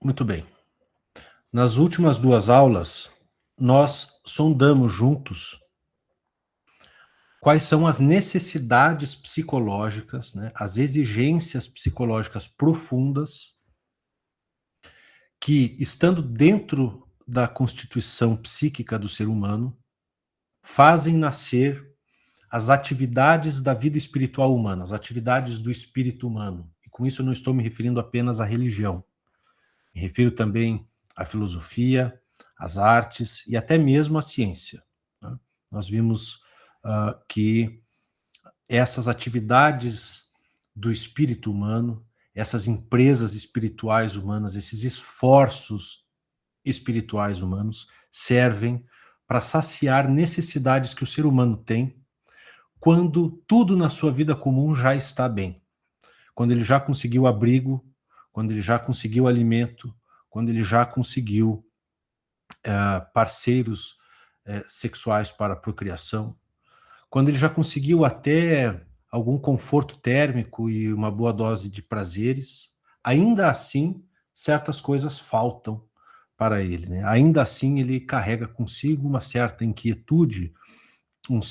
Muito bem. Nas últimas duas aulas, nós sondamos juntos quais são as necessidades psicológicas, né, as exigências psicológicas profundas que, estando dentro da constituição psíquica do ser humano, fazem nascer as atividades da vida espiritual humana, as atividades do espírito humano. E com isso eu não estou me referindo apenas à religião. Me refiro também à filosofia, às artes e até mesmo à ciência, né? Nós vimos que essas atividades do espírito humano, essas empresas espirituais humanas, esses esforços espirituais humanos servem para saciar necessidades que o ser humano tem quando tudo na sua vida comum já está bem. Quando ele já conseguiu abrigo, quando ele já conseguiu alimento, quando ele já conseguiu parceiros sexuais para a procriação, quando ele já conseguiu até algum conforto térmico e uma boa dose de prazeres, ainda assim, certas coisas faltam para ele, né? Ainda assim, ele carrega consigo uma certa inquietude, uma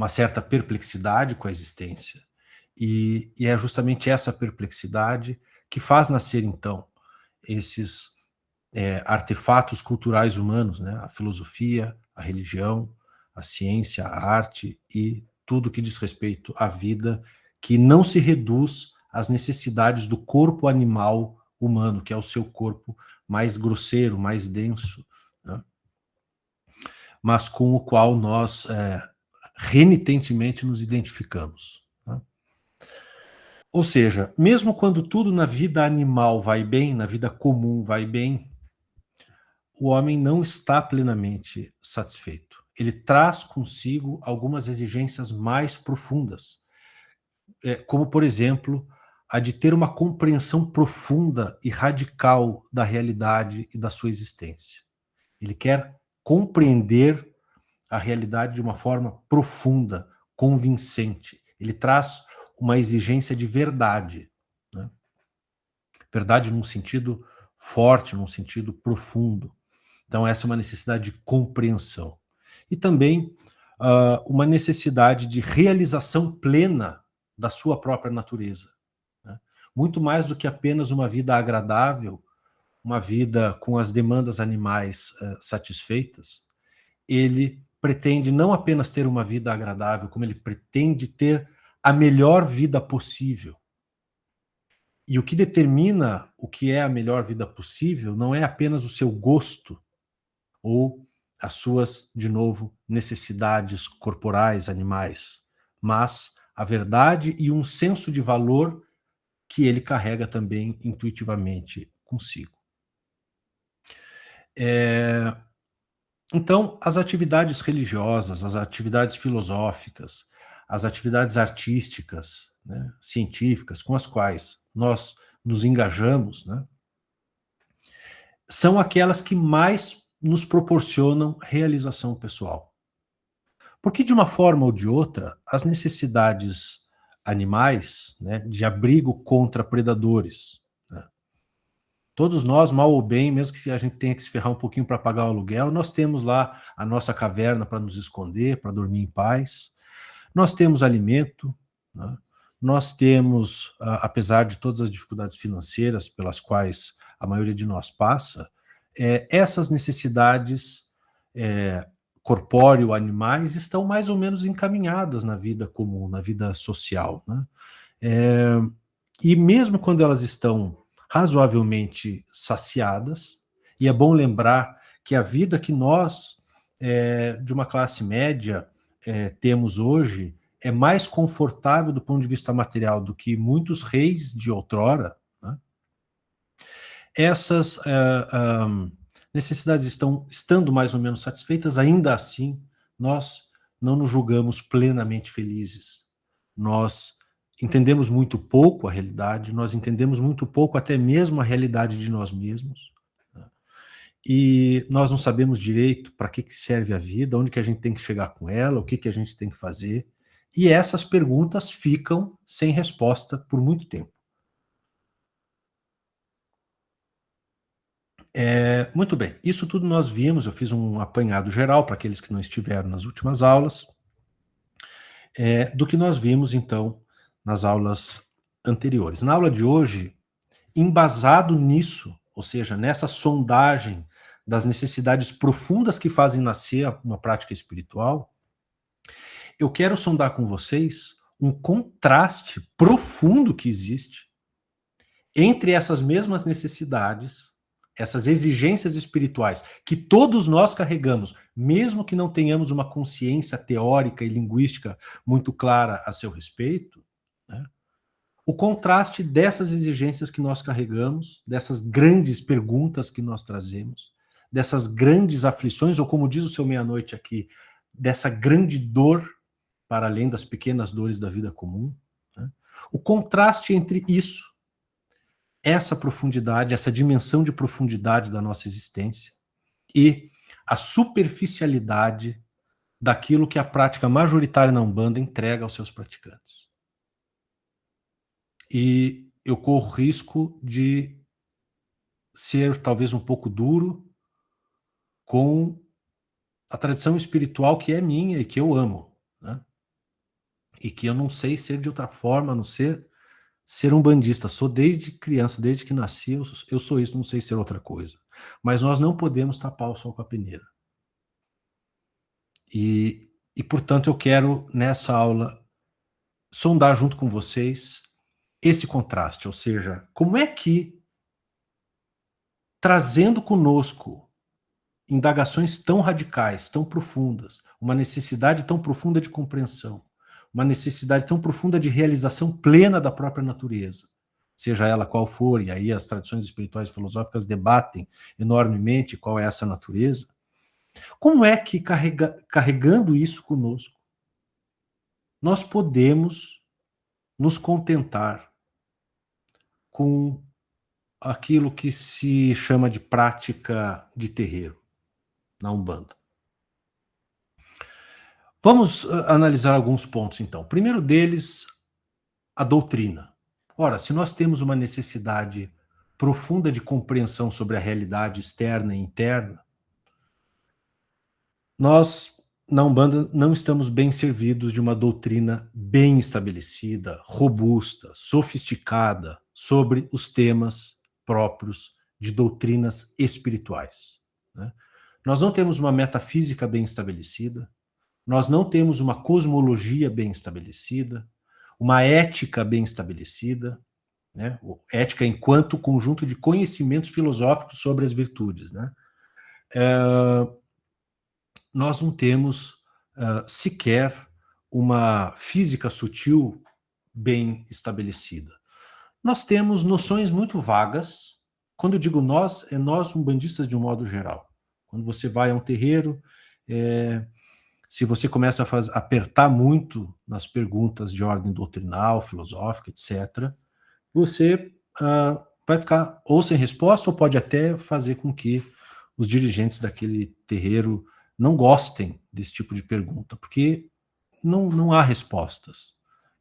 certa perplexidade com a existência. E é justamente essa perplexidade que faz nascer, então, esses artefatos culturais humanos, né? A filosofia, a religião, a ciência, a arte e tudo que diz respeito à vida, que não se reduz às necessidades do corpo animal humano, que é o seu corpo mais grosseiro, mais denso, né? Mas com o qual nós renitentemente nos identificamos, né? Ou seja, mesmo quando tudo na vida animal vai bem, na vida comum vai bem, o homem não está plenamente satisfeito. Ele traz consigo algumas exigências mais profundas, como, por exemplo, a de ter uma compreensão profunda e radical da realidade e da sua existência. Ele quer compreender a realidade de uma forma profunda, convincente. Ele traz uma exigência de verdade, né? Verdade num sentido forte, num sentido profundo. Então, essa é uma necessidade de compreensão. E também uma necessidade de realização plena da sua própria natureza, né? Muito mais do que apenas uma vida agradável, uma vida com as demandas animais satisfeitas. Ele pretende não apenas ter uma vida agradável, como ele pretende ter a melhor vida possível. E o que determina o que é a melhor vida possível não é apenas o seu gosto ou as suas, de novo, necessidades corporais, animais, mas a verdade e um senso de valor que ele carrega também intuitivamente consigo. Então, as atividades religiosas, as atividades filosóficas, as atividades artísticas, né, científicas, com as quais nós nos engajamos, né, são aquelas que mais nos proporcionam realização pessoal. Porque, de uma forma ou de outra, as necessidades animais, né, de abrigo contra predadores, né, todos nós, mal ou bem, mesmo que a gente tenha que se ferrar um pouquinho para pagar o aluguel, nós temos lá a nossa caverna para nos esconder, para dormir em paz. Nós temos alimento, né? Nós temos, apesar de todas as dificuldades financeiras pelas quais a maioria de nós passa, essas necessidades corpóreo-animais estão mais ou menos encaminhadas na vida comum, na vida social, né? E mesmo quando elas estão razoavelmente saciadas, e é bom lembrar que a vida que nós, de uma classe média, temos hoje, é mais confortável do ponto de vista material do que muitos reis de outrora, né? Essas necessidades estando mais ou menos satisfeitas, ainda assim, nós não nos julgamos plenamente felizes. Nós entendemos muito pouco a realidade, nós entendemos muito pouco até mesmo a realidade de nós mesmos, né? E nós não sabemos direito para que serve a vida, onde que a gente tem que chegar com ela, o que a gente tem que fazer, e essas perguntas ficam sem resposta por muito tempo. Muito bem, isso tudo nós vimos, eu fiz um apanhado geral para aqueles que não estiveram nas últimas aulas, do que nós vimos então nas aulas anteriores. Na aula de hoje, embasado nisso, ou seja, nessa sondagem das necessidades profundas que fazem nascer uma prática espiritual, eu quero sondar com vocês um contraste profundo que existe entre essas mesmas necessidades, essas exigências espirituais que todos nós carregamos, mesmo que não tenhamos uma consciência teórica e linguística muito clara a seu respeito, né? O contraste dessas exigências que nós carregamos, dessas grandes perguntas que nós trazemos, dessas grandes aflições, ou como diz o seu meia-noite aqui, dessa grande dor para além das pequenas dores da vida comum, né? O contraste entre isso, essa profundidade, essa dimensão de profundidade da nossa existência e a superficialidade daquilo que a prática majoritária na Umbanda entrega aos seus praticantes. E eu corro risco de ser talvez um pouco duro com a tradição espiritual que é minha e que eu amo, né? E que eu não sei ser de outra forma, a não ser um bandista. Sou desde criança, desde que nasci, eu sou isso, não sei ser outra coisa. Mas nós não podemos tapar o sol com a peneira. E portanto, eu quero, nessa aula, sondar junto com vocês esse contraste, ou seja, como é que, trazendo conosco indagações tão radicais, tão profundas, uma necessidade tão profunda de compreensão, uma necessidade tão profunda de realização plena da própria natureza, seja ela qual for, e aí as tradições espirituais e filosóficas debatem enormemente qual é essa natureza, como é que, carregando isso conosco, nós podemos nos contentar com aquilo que se chama de prática de terreiro na Umbanda? Vamos analisar alguns pontos, então. O primeiro deles, a doutrina. Ora, se nós temos uma necessidade profunda de compreensão sobre a realidade externa e interna, nós, na Umbanda, não estamos bem servidos de uma doutrina bem estabelecida, robusta, sofisticada sobre os temas próprios de doutrinas espirituais, né? Nós não temos uma metafísica bem estabelecida, nós não temos uma cosmologia bem estabelecida, uma ética bem estabelecida, né? Ética enquanto conjunto de conhecimentos filosóficos sobre as virtudes, né? Nós não temos sequer uma física sutil bem estabelecida. Nós temos noções muito vagas. Quando eu digo nós, é nós umbandistas de um modo geral. Quando você vai a um terreiro, se você começa a apertar muito nas perguntas de ordem doutrinal, filosófica, etc., você vai ficar ou sem resposta, ou pode até fazer com que os dirigentes daquele terreiro não gostem desse tipo de pergunta, porque não há respostas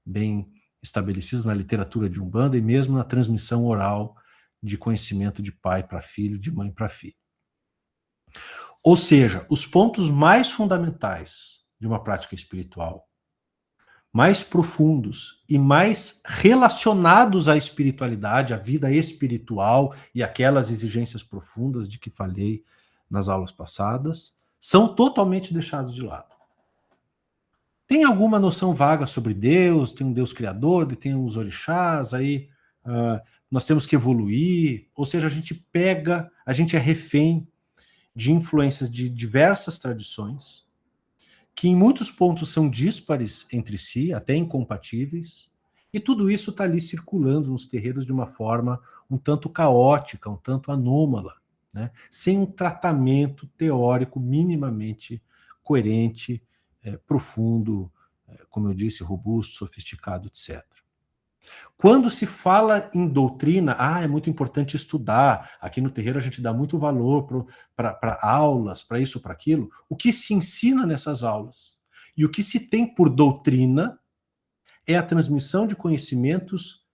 bem estabelecidas na literatura de Umbanda e mesmo na transmissão oral de conhecimento de pai para filho, de mãe para filho. Ou seja, os pontos mais fundamentais de uma prática espiritual, mais profundos e mais relacionados à espiritualidade, à vida espiritual e aquelas exigências profundas de que falei nas aulas passadas, são totalmente deixados de lado. Tem alguma noção vaga sobre Deus, tem um Deus criador, tem uns orixás, aí nós temos que evoluir, ou seja, a gente é refém de influências de diversas tradições, que em muitos pontos são díspares entre si, até incompatíveis, e tudo isso está ali circulando nos terreiros de uma forma um tanto caótica, um tanto anômala, né? Sem um tratamento teórico minimamente coerente, profundo, como eu disse, robusto, sofisticado, etc. Quando se fala em doutrina, é muito importante estudar. Aqui no terreiro a gente dá muito valor para aulas, para isso, para aquilo. O que se ensina nessas aulas e o que se tem por doutrina é a transmissão de conhecimentos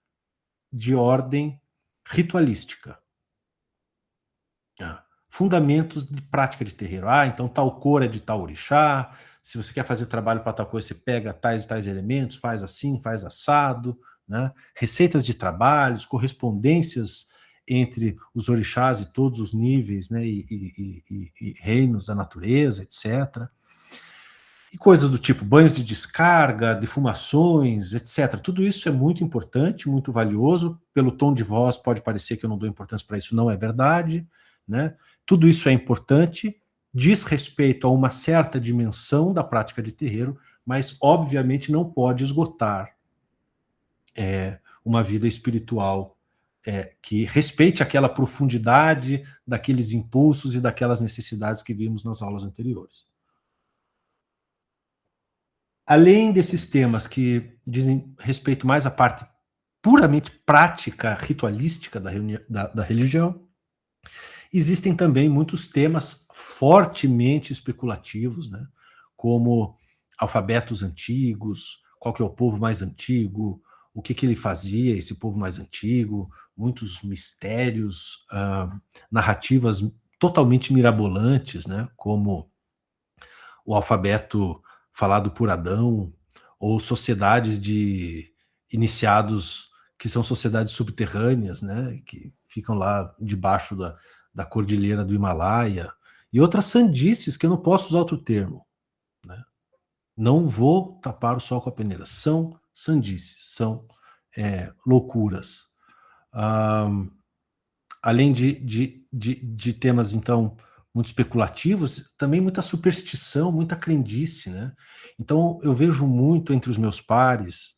de ordem ritualística. fundamentos de prática de terreiro. Ah, então tal cor é de tal orixá, se você quer fazer trabalho para tal coisa, você pega tais e tais elementos, faz assim, faz assado, né? Receitas de trabalhos, correspondências entre os orixás e todos os níveis, né, e reinos da natureza, etc. E coisas do tipo banhos de descarga, defumações, etc. Tudo isso é muito importante, muito valioso. Pelo tom de voz pode parecer que eu não dou importância para isso, não é verdade, né? Tudo isso é importante, diz respeito a uma certa dimensão da prática de terreiro, mas obviamente não pode esgotar uma vida espiritual que respeite aquela profundidade daqueles impulsos e daquelas necessidades que vimos nas aulas anteriores. Além desses temas que dizem respeito mais à parte puramente prática, ritualística da religião, existem também muitos temas fortemente especulativos, né? Como alfabetos antigos, qual que é o povo mais antigo, o que, que ele fazia, esse povo mais antigo, muitos mistérios, narrativas totalmente mirabolantes, né? Como o alfabeto falado por Adão, ou sociedades de iniciados que são sociedades subterrâneas, né, que ficam lá debaixo da cordilheira do Himalaia, e outras sandices que eu não posso usar outro termo, né? Não vou tapar o sol com a peneira. São sandices, são loucuras. Além de temas, então, muito especulativos, também muita superstição, muita crendice, né? Então, eu vejo muito entre os meus pares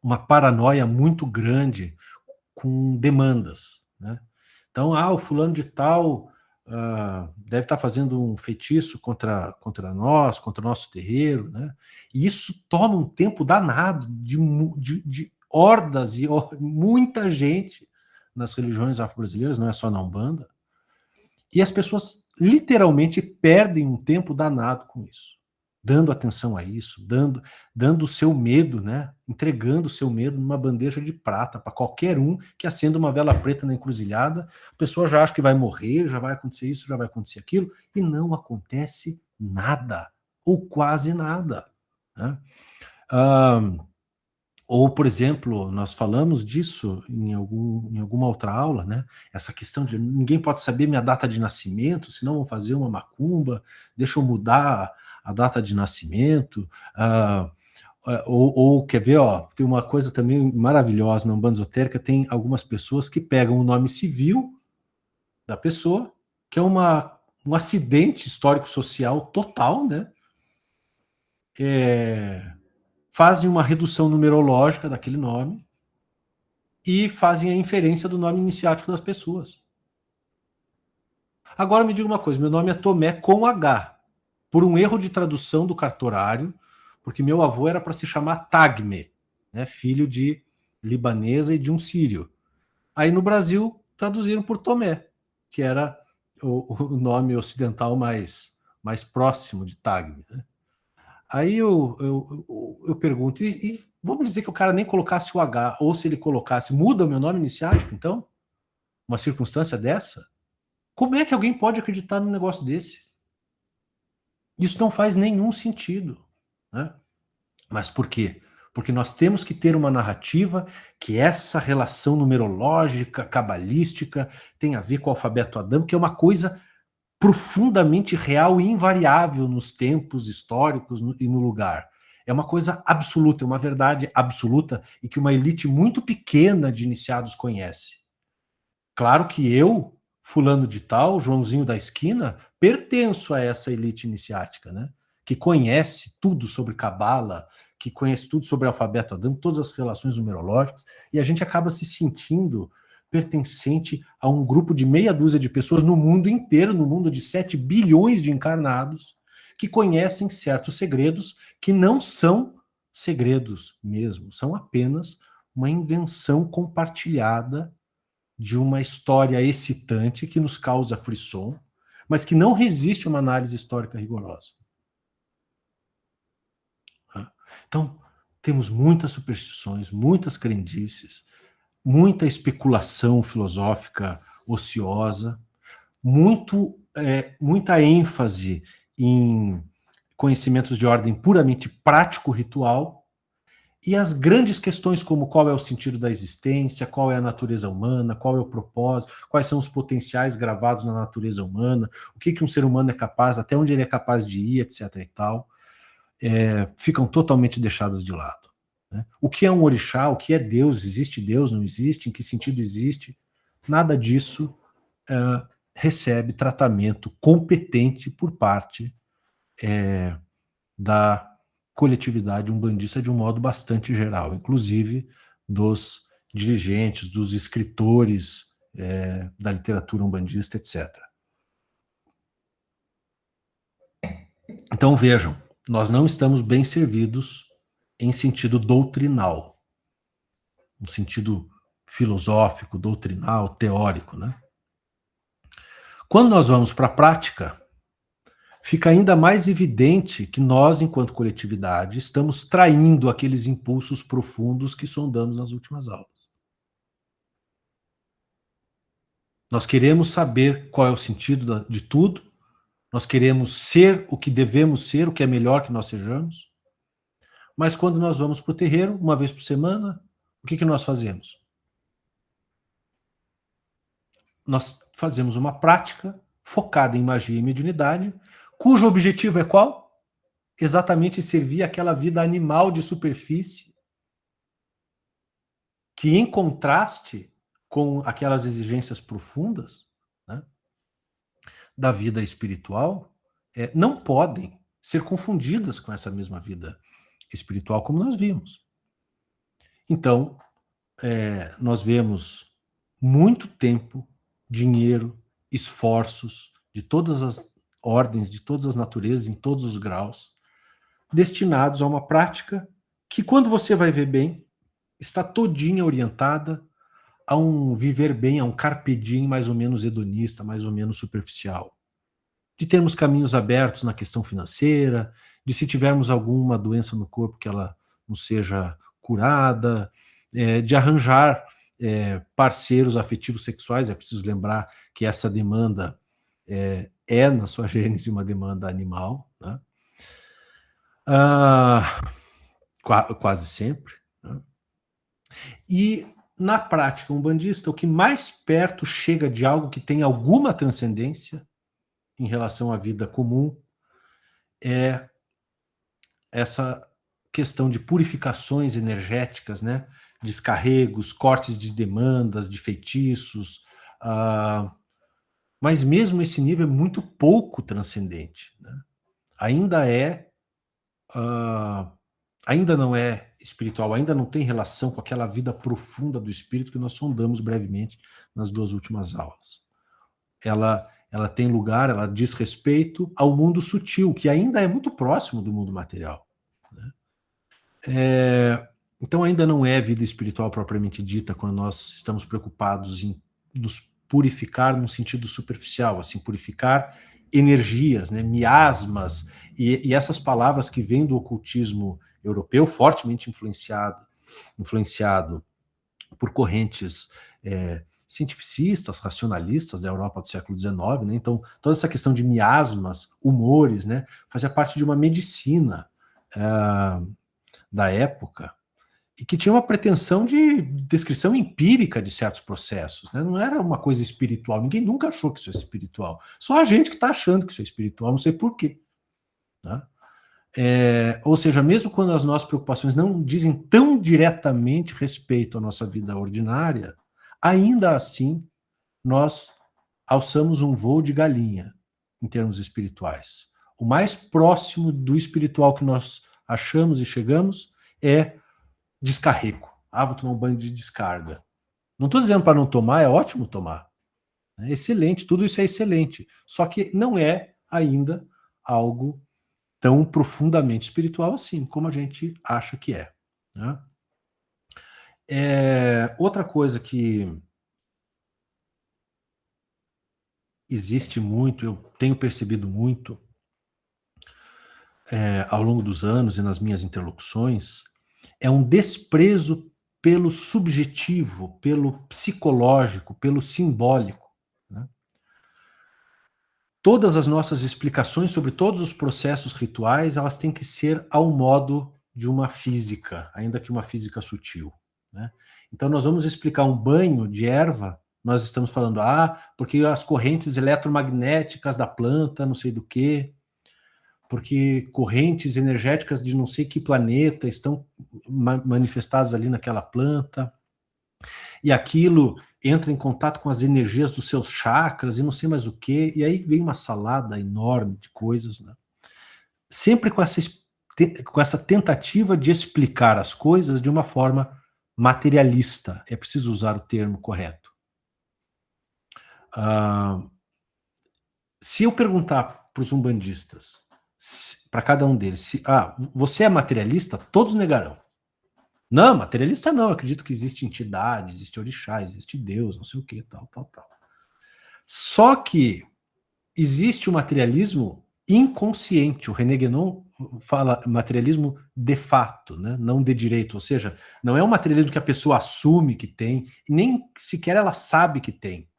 uma paranoia muito grande com demandas, né? Então, o fulano de tal deve estar fazendo um feitiço contra nós, contra o nosso terreiro, né? E isso toma um tempo danado de hordas e muita gente nas religiões afro-brasileiras, não é só na Umbanda, e as pessoas literalmente perdem um tempo danado com isso, dando atenção a isso, dando o seu medo, né? Entregando o seu medo numa bandeja de prata para qualquer um que acenda uma vela preta na encruzilhada. A pessoa já acha que vai morrer, já vai acontecer isso, já vai acontecer aquilo, e não acontece nada, ou quase nada, né? Ou, por exemplo, nós falamos disso em alguma outra aula, né? Essa questão de ninguém pode saber minha data de nascimento, senão vão fazer uma macumba, deixa eu mudar a data de nascimento. Ou quer ver, ó, tem uma coisa também maravilhosa na Umbanda Esotérica, tem algumas pessoas que pegam o nome civil da pessoa, que é um acidente histórico-social total, né? Fazem uma redução numerológica daquele nome e fazem a inferência do nome iniciático das pessoas. Agora me diga uma coisa, meu nome é Tomé com H, por um erro de tradução do cartorário, porque meu avô era para se chamar Tagme, né, filho de libanesa e de um sírio. Aí no Brasil traduziram por Tomé, que era o nome ocidental mais próximo de Tagme, né? Aí eu pergunto, e vamos dizer que o cara nem colocasse o H, ou se ele colocasse, muda o meu nome iniciático, então? Uma circunstância dessa? Como é que alguém pode acreditar num negócio desse? Isso não faz nenhum sentido, né? Mas por quê? Porque nós temos que ter uma narrativa que essa relação numerológica, cabalística, tem a ver com o alfabeto adâmico, que é uma coisa profundamente real e invariável nos tempos históricos e no lugar. É uma coisa absoluta, é uma verdade absoluta e que uma elite muito pequena de iniciados conhece. Claro que eu, fulano de tal, Joãozinho da esquina, pertenço a essa elite iniciática, né? Que conhece tudo sobre cabala, que conhece tudo sobre alfabeto adâmico, todas as relações numerológicas, e a gente acaba se sentindo pertencente a um grupo de meia dúzia de pessoas no mundo inteiro, no mundo de 7 bilhões de encarnados, que conhecem certos segredos que não são segredos mesmo, são apenas uma invenção compartilhada de uma história excitante que nos causa frisson, mas que não resiste a uma análise histórica rigorosa. Então, temos muitas superstições, muitas crendices, muita especulação filosófica ociosa, muita ênfase em conhecimentos de ordem puramente prático-ritual, e as grandes questões como qual é o sentido da existência, qual é a natureza humana, qual é o propósito, quais são os potenciais gravados na natureza humana, o que um ser humano é capaz, até onde ele é capaz de ir, etc. e tal, ficam totalmente deixadas de lado. Né? O que é um orixá, o que é Deus, existe Deus, não existe, em que sentido existe, nada disso recebe tratamento competente por parte da coletividade umbandista de um modo bastante geral, inclusive dos dirigentes, dos escritores da literatura umbandista, etc. Então vejam, nós não estamos bem servidos em sentido doutrinal, no sentido filosófico, doutrinal, teórico, né? Quando nós vamos para a prática, fica ainda mais evidente que nós, enquanto coletividade, estamos traindo aqueles impulsos profundos que sondamos nas últimas aulas. Nós queremos saber qual é o sentido de tudo, nós queremos ser o que devemos ser, o que é melhor que nós sejamos, mas quando nós vamos para o terreiro, uma vez por semana, o que nós fazemos? Nós fazemos uma prática focada em magia e mediunidade, cujo objetivo é qual? Exatamente servir aquela vida animal de superfície que, em contraste com aquelas exigências profundas, né, da vida espiritual, não podem ser confundidas com essa mesma vida espiritual, como nós vimos. Então, nós vemos muito tempo, dinheiro, esforços de todas as ordens, de todas as naturezas, em todos os graus, destinados a uma prática que, quando você vai ver bem, está todinha orientada a um viver bem, a um carpe diem mais ou menos hedonista, mais ou menos superficial. De termos caminhos abertos na questão financeira, de se tivermos alguma doença no corpo que ela não seja curada, de arranjar parceiros afetivos sexuais. É preciso lembrar que essa demanda na sua gênese, uma demanda animal, né? Quase sempre. Né? E, na prática umbandista, o que mais perto chega de algo que tem alguma transcendência em relação à vida comum é essa questão de purificações energéticas, né? Descarregos, cortes de demandas, de feitiços, mas mesmo esse nível é muito pouco transcendente, né? Ainda não é espiritual, ainda não tem relação com aquela vida profunda do espírito que nós sondamos brevemente nas duas últimas aulas. Ela tem lugar, ela diz respeito ao mundo sutil, que ainda é muito próximo do mundo material. Né? Então ainda não é vida espiritual propriamente dita, quando nós estamos preocupados em nos purificar no sentido superficial, assim, purificar energias, né, miasmas, e essas palavras que vêm do ocultismo europeu, fortemente influenciado por correntes cientificistas, racionalistas da Europa do século XIX, né? Então toda essa questão de miasmas, humores, né, fazia parte de uma medicina da época, e que tinha uma pretensão de descrição empírica de certos processos, né? Não era uma coisa espiritual, ninguém nunca achou que isso é espiritual, só a gente que está achando que isso é espiritual, não sei por quê. Né? Ou seja, mesmo quando as nossas preocupações não dizem tão diretamente respeito à nossa vida ordinária, ainda assim nós alçamos um voo de galinha em termos espirituais. O mais próximo do espiritual que nós achamos e chegamos é descarrego. Vou tomar um banho de descarga. Não estou dizendo para não tomar, é ótimo tomar. É excelente, tudo isso é excelente. Só que não é ainda algo tão profundamente espiritual assim, como a gente acha que é. Né? Outra coisa que existe muito, eu tenho percebido muito ao longo dos anos e nas minhas interlocuções, é um desprezo pelo subjetivo, pelo psicológico, pelo simbólico. Né? todas as nossas explicações sobre todos os processos rituais, elas têm que ser ao modo de uma física, ainda que uma física sutil, né? Então nós vamos explicar um banho de erva, nós estamos falando, porque as correntes eletromagnéticas da planta, não sei do quê, porque correntes energéticas de não sei que planeta estão manifestadas ali naquela planta, e aquilo entra em contato com as energias dos seus chakras e não sei mais o quê, e aí vem uma salada enorme de coisas, né? Sempre com essa tentativa de explicar as coisas de uma forma materialista, é preciso usar o termo correto. Se eu perguntar para os umbandistas, para cada um deles, você é materialista? Todos negarão. Não, materialista não, eu acredito que existe entidade, existe orixá, existe Deus, não sei o que, tal. Só que existe o materialismo inconsciente, o René Guénon fala materialismo de fato, né? Não de direito, ou seja, não é um materialismo que a pessoa assume que tem, e nem sequer ela sabe que tem,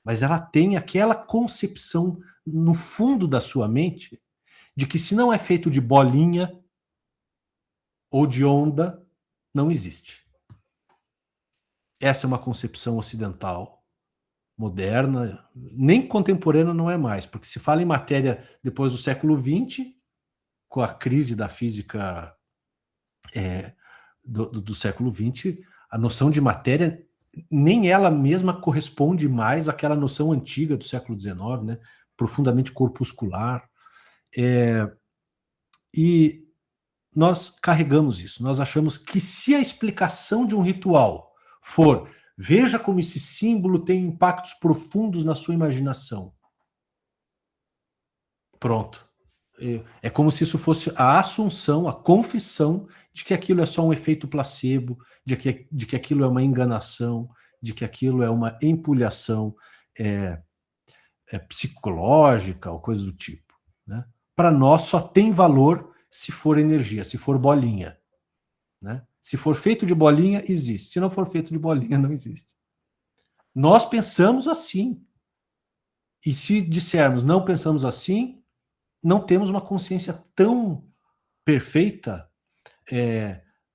mas ela tem aquela concepção no fundo da sua mente de que se não é feito de bolinha ou de onda, não existe. Essa é uma concepção ocidental, moderna, nem contemporânea não é mais, porque se fala em matéria depois do século XX, com a crise da física do século XX, a noção de matéria, nem ela mesma corresponde mais àquela noção antiga do século XIX, né? Profundamente corpuscular. E nós carregamos isso, nós achamos que se a explicação de um ritual for veja como esse símbolo tem impactos profundos na sua imaginação, pronto. É como se isso fosse a assunção, a confissão de que aquilo é só um efeito placebo, de que aquilo é uma enganação, de que aquilo é uma empulhação psicológica ou coisa do tipo, né? Para nós só tem valor se for energia, se for bolinha, né? Se for feito de bolinha, existe. Se não for feito de bolinha, não existe. Nós pensamos assim. E se dissermos não pensamos assim, não temos uma consciência tão perfeita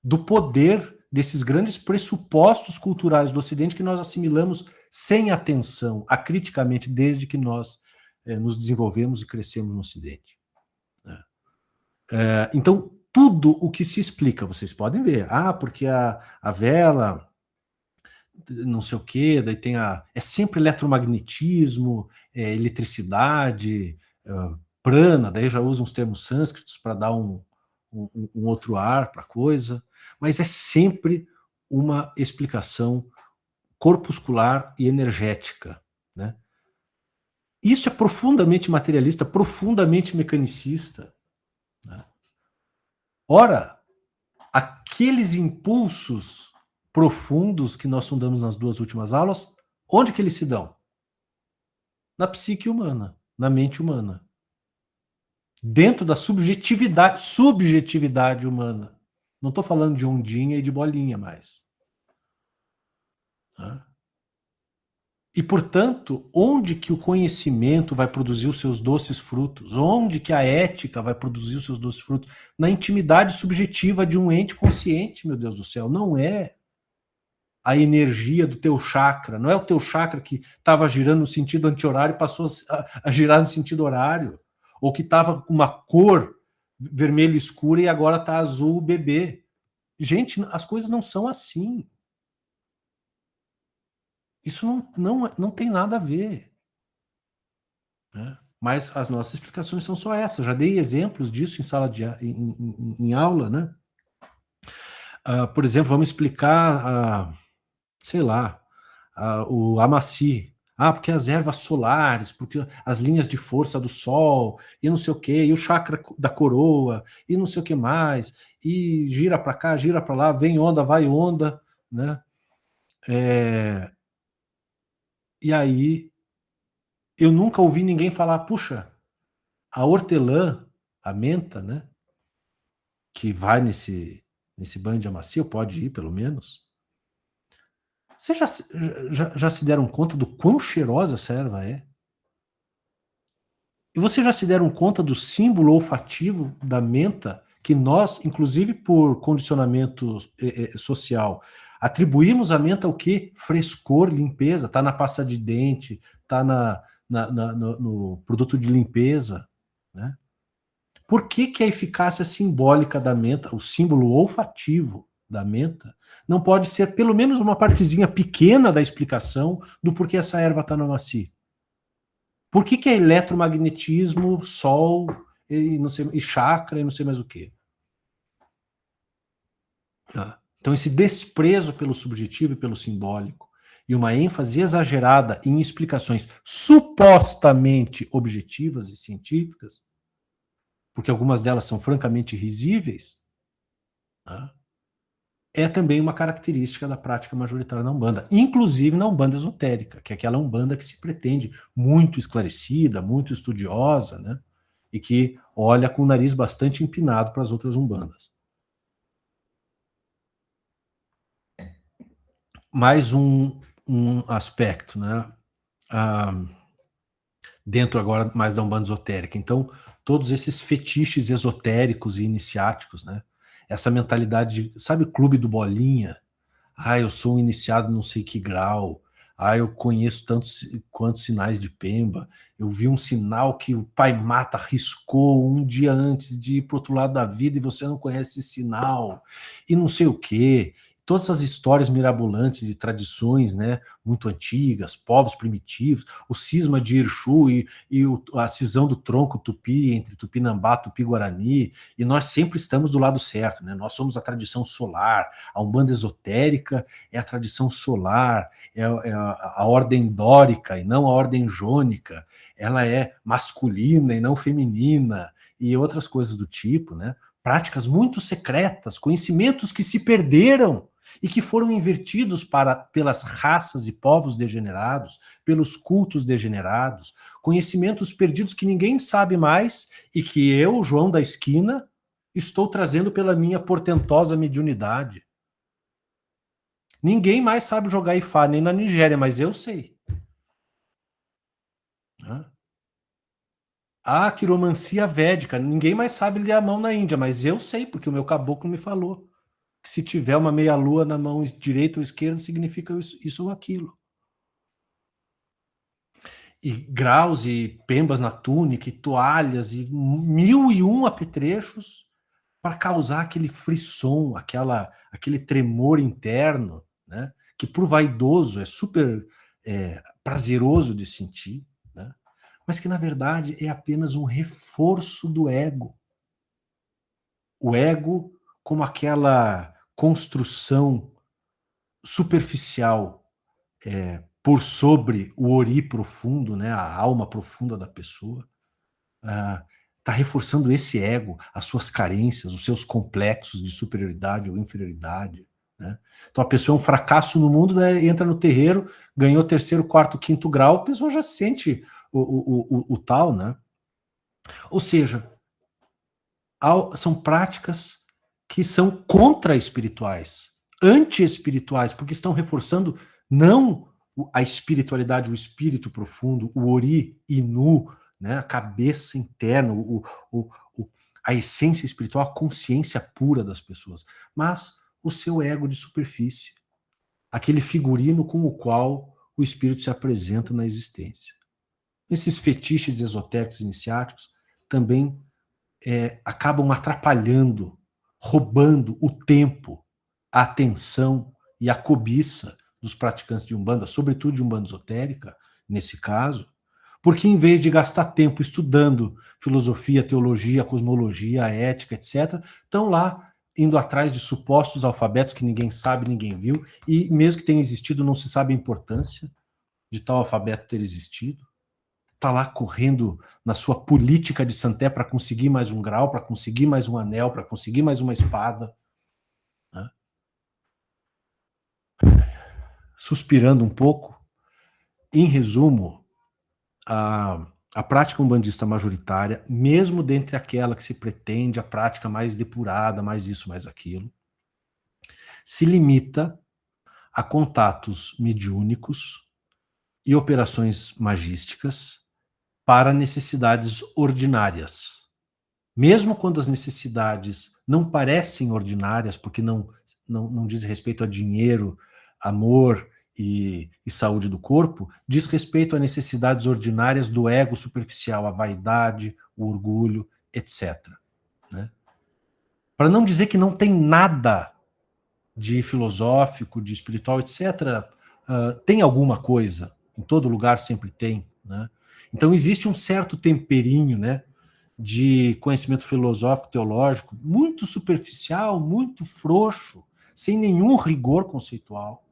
do poder desses grandes pressupostos culturais do Ocidente que nós assimilamos sem atenção, acriticamente, desde que nós nos desenvolvemos e crescemos no Ocidente. Então, tudo o que se explica, vocês podem ver, porque a vela, não sei o quê, daí tem é sempre eletromagnetismo, eletricidade, prana, daí já usa uns termos sânscritos para dar um outro ar para a coisa, mas é sempre uma explicação corpuscular e energética, né? Isso é profundamente materialista, profundamente mecanicista, né? Ora, aqueles impulsos profundos que nós sondamos nas duas últimas aulas, onde que eles se dão? Na psique humana, na mente humana. Dentro da subjetividade humana. Não estou falando de ondinha e de bolinha mais. E, portanto, onde que o conhecimento vai produzir os seus doces frutos? Onde que a ética vai produzir os seus doces frutos? Na intimidade subjetiva de um ente consciente, meu Deus do céu. Não é a energia do teu chakra, não é o teu chakra que estava girando no sentido anti-horário e passou a girar no sentido horário, ou que estava com uma cor vermelho escura e agora está azul bebê. Gente, as coisas não são assim. Isso não tem nada a ver, né? Mas as nossas explicações são só essas. Já dei exemplos disso em sala em aula, né? Por exemplo, vamos explicar sei lá, o Amaci. Porque as ervas solares, porque as linhas de força do sol, e não sei o quê, e o chakra da coroa, e não sei o que mais, e gira para cá, gira para lá, vem onda, vai onda, né? E aí, eu nunca ouvi ninguém falar, puxa, a hortelã, a menta, né? Que vai nesse banho de Amaci, ou pode ir, pelo menos. Vocês já se deram conta do quão cheirosa essa erva é? E vocês já se deram conta do símbolo olfativo da menta, que nós, inclusive por condicionamento social, atribuímos à menta o quê? Frescor, limpeza. Está na pasta de dente, está no produto de limpeza, né? Por que que a eficácia simbólica da menta, o símbolo olfativo da menta, não pode ser pelo menos uma partezinha pequena da explicação do porquê essa erva está no macio? Por que que é eletromagnetismo, sol e, não sei, e chakra e não sei mais o quê? Então esse desprezo pelo subjetivo e pelo simbólico e uma ênfase exagerada em explicações supostamente objetivas e científicas, porque algumas delas são francamente risíveis, né, é também uma característica da prática majoritária na Umbanda, inclusive na Umbanda esotérica, que é aquela Umbanda que se pretende muito esclarecida, muito estudiosa, né, e que olha com o nariz bastante empinado para as outras Umbandas. Mais um aspecto, né, dentro agora mais da Umbanda esotérica. Então, todos esses fetiches esotéricos e iniciáticos, né, essa mentalidade de, sabe, o clube do bolinha? Ah, eu sou um iniciado não sei que grau. Ah, eu conheço tantos quantos sinais de Pemba. Eu vi um sinal que o Pai Mata riscou um dia antes de ir para o outro lado da vida e você não conhece esse sinal. E não sei o quê. Todas essas histórias mirabolantes de tradições, né, muito antigas, povos primitivos, o cisma de Irxu a cisão do tronco tupi entre Tupinambá, Tupi-Guarani, e nós sempre estamos do lado certo, né? Nós somos a tradição solar, a Umbanda esotérica é a tradição solar, a ordem dórica e não a ordem jônica, ela é masculina e não feminina, e outras coisas do tipo, né? Práticas muito secretas, conhecimentos que se perderam e que foram invertidos pelas raças e povos degenerados, pelos cultos degenerados, conhecimentos perdidos que ninguém sabe mais e que eu, João da Esquina, estou trazendo pela minha portentosa mediunidade. Ninguém mais sabe jogar Ifá, nem na Nigéria, mas eu sei. A quiromancia védica, ninguém mais sabe ler a mão na Índia, mas eu sei, porque o meu caboclo me falou que se tiver uma meia-lua na mão direita ou esquerda, significa isso ou aquilo. E graus e pembas na túnica, e toalhas, e 1001 apetrechos para causar aquele frisson, aquele tremor interno, né? Que por vaidoso é super prazeroso de sentir, né? Mas que na verdade é apenas um reforço do ego. O ego como aquela construção superficial por sobre o ori profundo, né, a alma profunda da pessoa, está reforçando esse ego, as suas carências, os seus complexos de superioridade ou inferioridade. Né? Então a pessoa é um fracasso no mundo, né, entra no terreiro, ganhou terceiro, quarto, quinto grau, a pessoa já sente o tal, né? Ou seja, são práticas que são contra-espirituais, anti-espirituais, porque estão reforçando não a espiritualidade, o espírito profundo, o ori inu, né, a cabeça interna, a essência espiritual, a consciência pura das pessoas, mas o seu ego de superfície, aquele figurino com o qual o espírito se apresenta na existência. Esses fetiches esotéricos iniciáticos também acabam atrapalhando, roubando o tempo, a atenção e a cobiça dos praticantes de Umbanda, sobretudo de Umbanda esotérica, nesse caso, porque em vez de gastar tempo estudando filosofia, teologia, cosmologia, ética, etc., estão lá indo atrás de supostos alfabetos que ninguém sabe, ninguém viu, e mesmo que tenha existido, não se sabe a importância de tal alfabeto ter existido. Está lá correndo na sua política de santé para conseguir mais um grau, para conseguir mais um anel, para conseguir mais uma espada. Né? Suspirando um pouco, em resumo, a prática umbandista majoritária, mesmo dentre aquela que se pretende a prática mais depurada, mais isso, mais aquilo, se limita a contatos mediúnicos e operações magísticas para necessidades ordinárias. Mesmo quando as necessidades não parecem ordinárias, porque não diz respeito a dinheiro, amor e saúde do corpo, diz respeito a necessidades ordinárias do ego superficial, a vaidade, o orgulho, etc. Né? Para não dizer que não tem nada de filosófico, de espiritual, etc., tem alguma coisa, em todo lugar sempre tem. Né? Então existe um certo temperinho, né, de conhecimento filosófico, teológico, muito superficial, muito frouxo, sem nenhum rigor conceitual.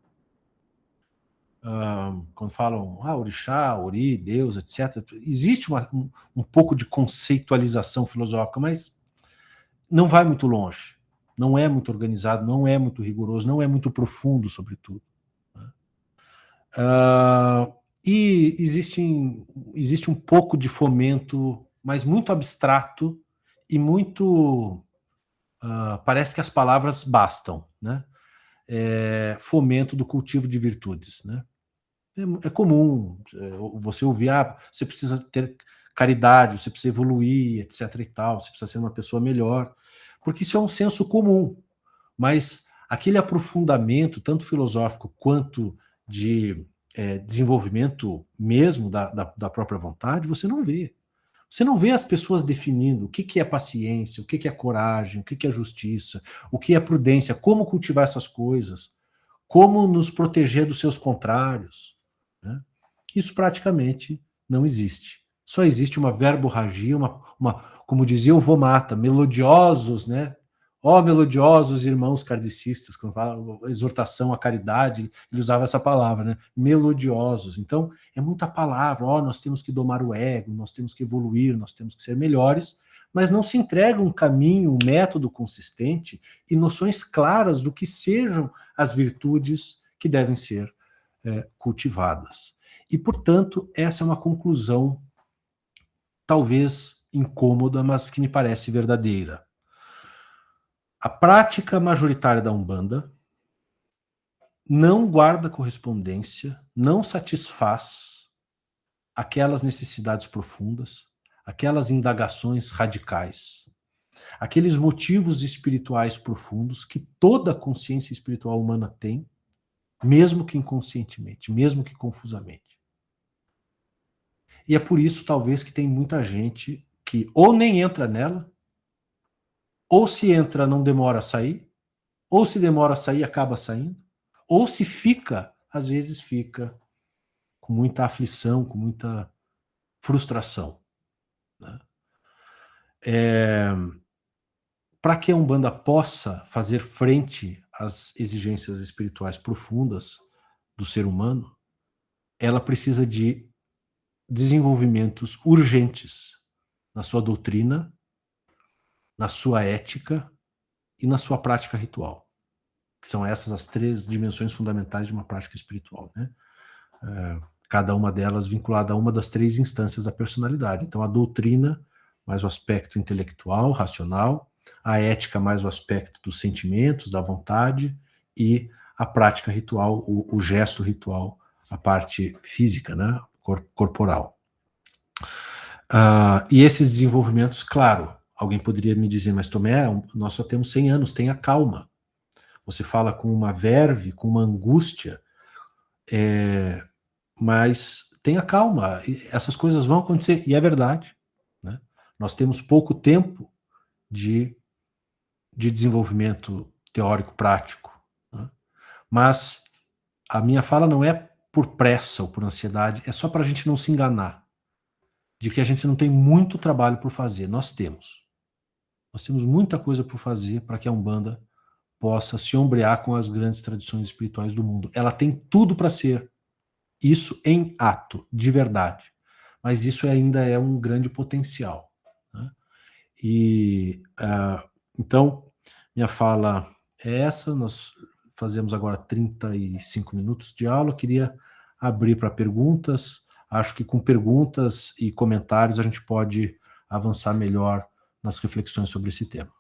Quando falam orixá, ori, Deus, etc., existe um pouco de conceitualização filosófica, mas não vai muito longe, não é muito organizado, não é muito rigoroso, não é muito profundo, sobretudo. E existe um pouco de fomento, mas muito abstrato e muito... parece que as palavras bastam, né? Fomento do cultivo de virtudes, né? É comum você ouvir, você precisa ter caridade, você precisa evoluir, etc. e tal, você precisa ser uma pessoa melhor, porque isso é um senso comum, mas aquele aprofundamento, tanto filosófico quanto de desenvolvimento mesmo da própria vontade, você não vê. Você não vê as pessoas definindo o que é paciência, o que é coragem, o que é justiça, o que é prudência, como cultivar essas coisas, como nos proteger dos seus contrários. Né? Isso praticamente não existe. Só existe uma verborragia, como dizia o vô Mata, melodiosos, né? Melodiosos irmãos kardecistas, quando fala exortação à caridade, ele usava essa palavra, né? Melodiosos. Então, é muita palavra, nós temos que domar o ego, nós temos que evoluir, nós temos que ser melhores, mas não se entrega um caminho, um método consistente e noções claras do que sejam as virtudes que devem ser cultivadas. E, portanto, essa é uma conclusão talvez incômoda, mas que me parece verdadeira. A prática majoritária da Umbanda não guarda correspondência, não satisfaz aquelas necessidades profundas, aquelas indagações radicais, aqueles motivos espirituais profundos que toda consciência espiritual humana tem, mesmo que inconscientemente, mesmo que confusamente. E é por isso, talvez, que tem muita gente que ou nem entra nela, ou se entra, não demora a sair, ou se demora a sair, acaba saindo, ou se fica, às vezes fica com muita aflição, com muita frustração. Né? Para que a Umbanda possa fazer frente às exigências espirituais profundas do ser humano, ela precisa de desenvolvimentos urgentes na sua doutrina, na sua ética e na sua prática ritual, que são essas as 3 dimensões fundamentais de uma prática espiritual, né? Cada uma delas vinculada a uma das 3 instâncias da personalidade. Então, a doutrina, mais o aspecto intelectual, racional, a ética, mais o aspecto dos sentimentos, da vontade, e a prática ritual, o gesto ritual, a parte física, né? Corporal. E esses desenvolvimentos, claro, alguém poderia me dizer, mas Tomé, nós só temos 100 anos, tenha calma. Você fala com uma verve, com uma angústia, mas tenha calma, essas coisas vão acontecer, e é verdade. Né? Nós temos pouco tempo de desenvolvimento teórico prático. Né? Mas a minha fala não é por pressa ou por ansiedade, é só para a gente não se enganar de que a gente não tem muito trabalho por fazer. Nós temos muita coisa por fazer para que a Umbanda possa se ombrear com as grandes tradições espirituais do mundo. Ela tem tudo para ser isso em ato, de verdade. Mas isso ainda é um grande potencial. Né? Então, minha fala é essa. Nós fazemos agora 35 minutos de aula. Eu queria abrir para perguntas. Acho que com perguntas e comentários a gente pode avançar melhor nas reflexões sobre esse tema.